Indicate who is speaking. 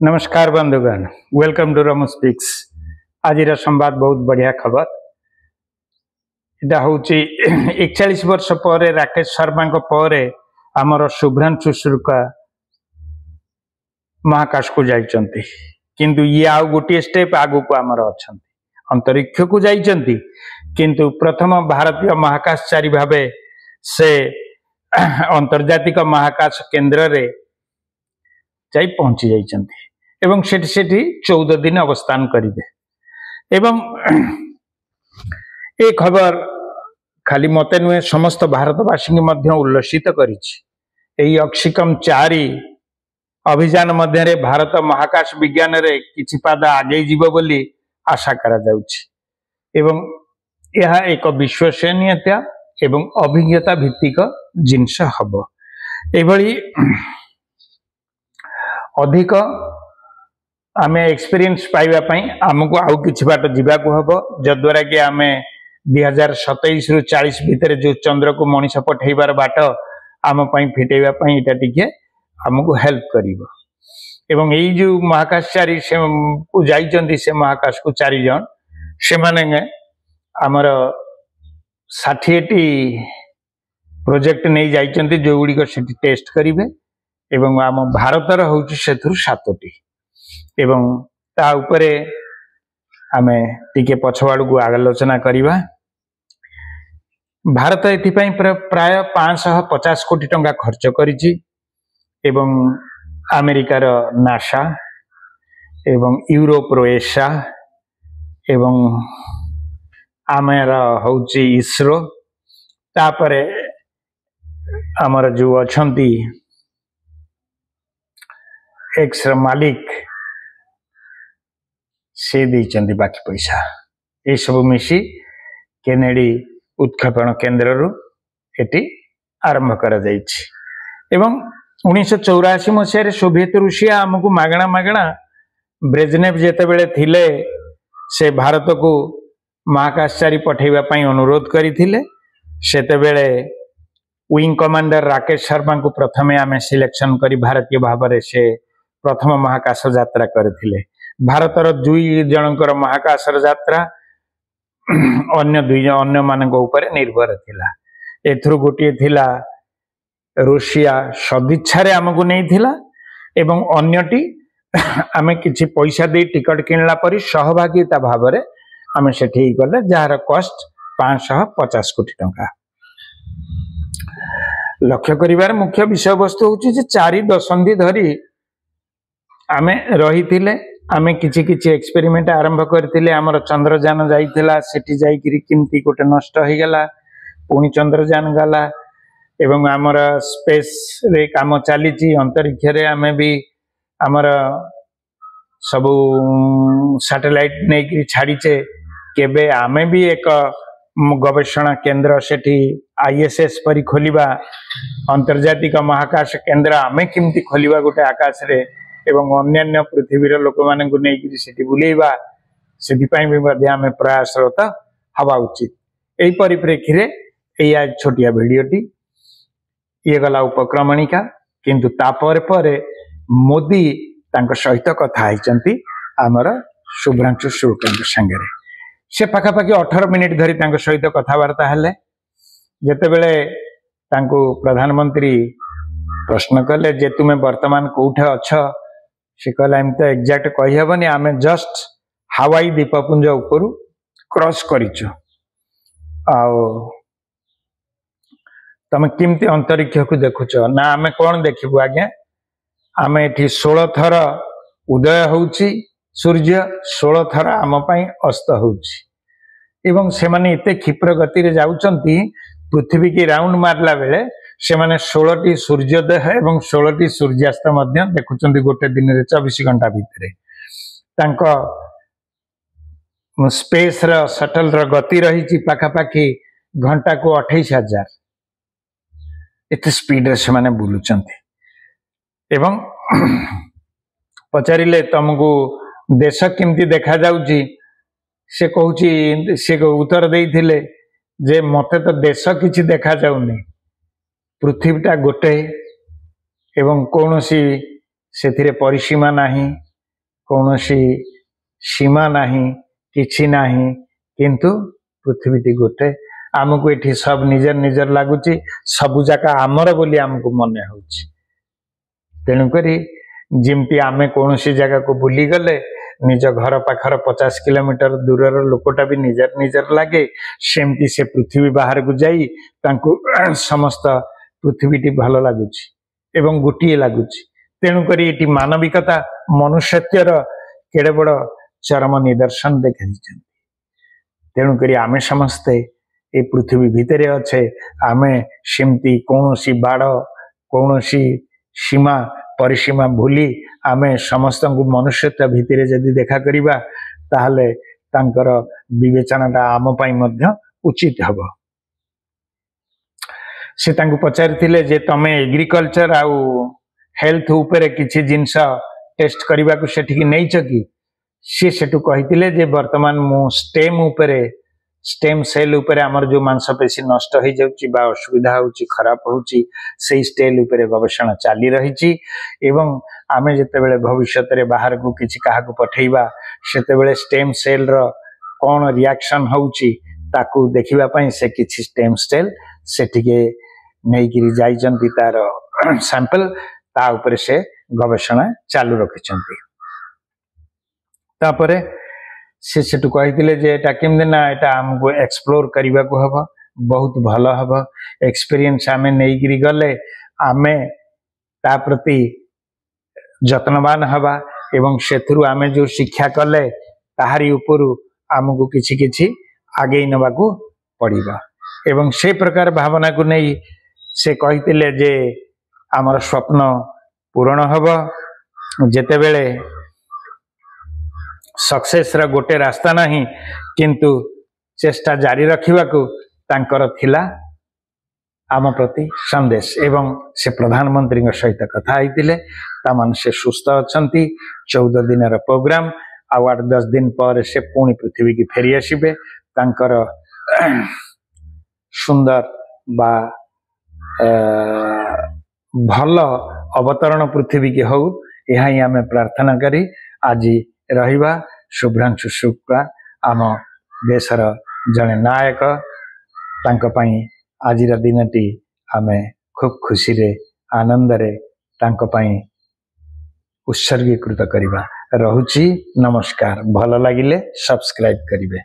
Speaker 1: नमस्कार बंधुगण, welcome to Ramu speaks. आज संवाद बहुत बढ़िया खबर। इटा हूँ 41 वर्ष पर राकेश शर्मा पर आमर शुभ्रांशु शुक्ला महाकाश को जाइछन्ति, किंतु ये आउ गोटे स्टेप आगु को आमर अच्छा अंतरिक्ष को जाइछन्ति, किंतु प्रथम भारतीय महाकाशचारी भावे से अंतर्जातिक महाकाश केंद्र रे जाई पहुंची जाइछन्ति एवं सेठी 14 दिन अवस्थान करिवे। एवं ए खबर खाली मते नुहे समस्त भारतवासी मध्य उल्लसित करिछि। एही अक्षिकम 4 अभियान मध्य भारत महाकाश विज्ञान रे किछि पाद आगे जीव बोली आशा करा जाउछि एवं यह एक विश्वसनीयता एवं अभिज्ञता भित्तिक जिनस हबो। एभली अधिक आमे एक्सपीरियंस पाइबा पई हमको आउ किछि बाट जीवा को हबो, जद्वारा कि आमे 2027 रु 40 भितर जो चंद्र को मनीष पठेबार बाट आम पई फिटेबा पई एटा टिके हमको हेल्प करिवो। एवं एई जो महाकाशचारी से को जाइचंती से महाकाश को 4 जन से माने हमर 60टी प्रोजेक्ट नै जाइचंती जो गुडी को सिटी टेस्ट करिवे एवं आम भारतर होउछि सेथुर 7टी एवं ता उपरे आमे टिके पछवाड़ को आलोचना करिवा। भारत एथिपाई प्राय 550 कोटी टंका खर्च करिछि एवं अमेरिकार नासा एवं यूरोप रो एसा एवं आमेरा होउछि इसरो, तापरे हमर जो अछंती एक्स मालिक से देइचंती बाकी पैसा ए सब मिसी केनेडी उत्क्षेपण केंद्र रु एटी आरंभ करा जाइछि। एवं 1984 मसीह सोवियत रूसिया हमको मागणा ब्रेजनेव जेते बेले थिले से भारत को महाकाशचारी पठेबा पई अनुरोध करिथिले। सेते बेले विंग कमांडर राकेश शर्मा को प्रथमे आमे सिलेक्शन करी भारतीय भाबरे से प्रथम महाकाश यात्रा करथिले। भारतर 2 जनकर महाकाश यात्रा अन्य 2 जन अन्य मानक ऊपर निर्भर थिला। एथरु गोटे थिला रूसिया सदिच्छा रे हमको नहीं थिला एवं अन्यटी आमे किछि पैसा दे टिकट किनला परी सहभागिता भाबरे आमे सेठी गले जार कॉस्ट 550 कोटी टंका। लक्ष्य करिवार मुख्य विषय वस्तु होछि जे 4 दशंधि धरी आमे रहिथिले, आमे किछि किछि एक्सपेरिमेंट आरंभ करथिले। हमर चंद्रयान जाइथिला, सेठी जाई किरि किमती कोटे नष्ट होई गेला, पुनी चंद्रयान गला एवं हमर स्पेस रे काम चलीछि। अंतरिक्ष रे आमे भी हमर सब सैटेलाइट नै कि छाडीचे, केबे आमे भी एक गवेषणा केंद्र सेठी आईएसएस परी खोलिबा, अंतर्जातिक महाकाश केंद्र आमे किमती खोलिबा गोटे आकाश रे एवं अन्य पृथ्वीर लोक माने को नै कि सेठी बुलेइबा, सेठी पई भी मध्ये आमे प्रयासरत हवा उचित। एई परिप्रेक्षी रे एई आज छोटिया वीडियोटी ये गला उपक्रमणिका, किंतु तापर परे मोदी तांको सहित कथा आइचंती हमर शुभ्रांशु शुक्ला संगे रे। से पाखापाखि 18 मिनिट धरी तांको सहित कथावार्ता हेले। जेते बेले तांको प्रधानमंत्री प्रश्न कले जे तुमे वर्तमान कोठे अछ, से कहला एम तो एग्जैक्ट कहि हेबनी, आमे जस्ट हवाई द्वीपपुंज ऊपर क्रॉस करिछु। आउ तमे किमती अंतरिक्ष को देखुछ ना? आमे कोन देखिबु आगे? आमे एठी 16 थर उदय होउची सूर्य, 16 थर आम पई अस्त होउची एवं से माने एते क्षिप्र गति रे जाउचंती। पृथ्वी की राउंड मारला बेले से माने 16टी सूर्योदय एवं 16टी सूर्यास्त मध्य देखुचंती गोटे दिन रे 24 घंटा भितरे। तांको स्पेस र शटल र गति रही पाखापाखि घंटा को 28,000 एते स्पीड रे से माने बुलुचंती। एवं पचारिले तुमको देश किमती देखा जाउची, से कहूची, से उत्तर देइथिले जे मते तो देश किछि देखा जाउनी, पृथ्वीटा गोटे एवं कौन सी से परिसीमा नहीं, कौन सीमा नहीं किछि नहीं किंतु पृथ्वी गोटे आमको ये सब निजर निजर लगुच सबु जाक आमर बोली आमको मन हो तेणुक जमती आम कौन जगह को बुली गले निज घर पाखर 50 किलोमीटर दूर लोकटा भी निजर निजर लगे सेमती से पृथ्वी बाहर को जाई तांको समस्त पृथ्वी भल लगुच एवं गोटे लगुच तेणुक ये मानविकता मनुष्यत्वर केड़े बड़ चरम निदर्शन देखी तेणुक आमे समस्ते ये पृथ्वी भितर अच्छे आमे सेमती कौन बाड़ कौन सीमा परिसीमा भूली आमे समस्त मनुष्यत्व भितर जदि देखा करिबा ताहले तांकर विवेचनाटा आम पाई मध्य उचित हबो। से तांको पचारिथिले जे तमे एग्रीकल्चर आउ हेल्थ उपरे किछि जिंस टेस्ट करबा को सेठी नै कि सी सेटू कहिथिले जे वर्तमान मु स्टेम सेल उपरे हमर जो मांसपेशी नष्ट हो जाउची बा असुविधा होउची खराब होउची सेई स्टेल उपरे गवेषणा चाली रहिची एवं आमे जते बेले भविष्यत रे बाहर को किछि काहा को पठेइबा सेते बेले स्टेम सेल रो कोन रिएक्शन होउची ताकू देखिबा पई से किछि स्टेम सेल सेटिके नै गिरी जाइचंती तार सैंपल ता उपरे से गवेषणा चालू रखिचंती तापरे से सेटू कहिथिले जे एटा केमदे ना एटा हमको एक्सप्लोर करिबा को हबो बहुत भलो हबो एक्सपीरियंस आमे नै गिरी गले आमे ता प्रति जत्नवान हबा एवं सेथुरु आमे जो शिक्षा कले ताहारी उपरु हमको किछि किछि आगे नबा को पड़िबा एवं से प्रकार भावना को नै से कहिथिले जे आमर स्वप्न पूर्ण हबो जेते बेले सक्सेस रा गोटे रास्ता नहीं किंतु चेष्टा जारी रखिबा को तांकर थिला आम प्रति संदेश एवं से प्रधानमंत्री सहित कथा होइतिले तामान से सुस्थ अछंती 14 दिन रा प्रोग्राम आ 8-10 दिन पर से पुणी पृथ्वी की फेरी आसीबे तांकर सुंदर बा भल अवतरण पृथ्वी की हो यह ही आम प्रार्थना करी आज रहिबा शुभ्रांशु शुक्ला आम देशर जड़े नायक तांको पई आजिर दिनटी आमे खूब खुशी रे आनंद रे तांको पई उत्सर्गीकृत करिबा रहुची नमस्कार भल लागिले सब्सक्राइब करिवे।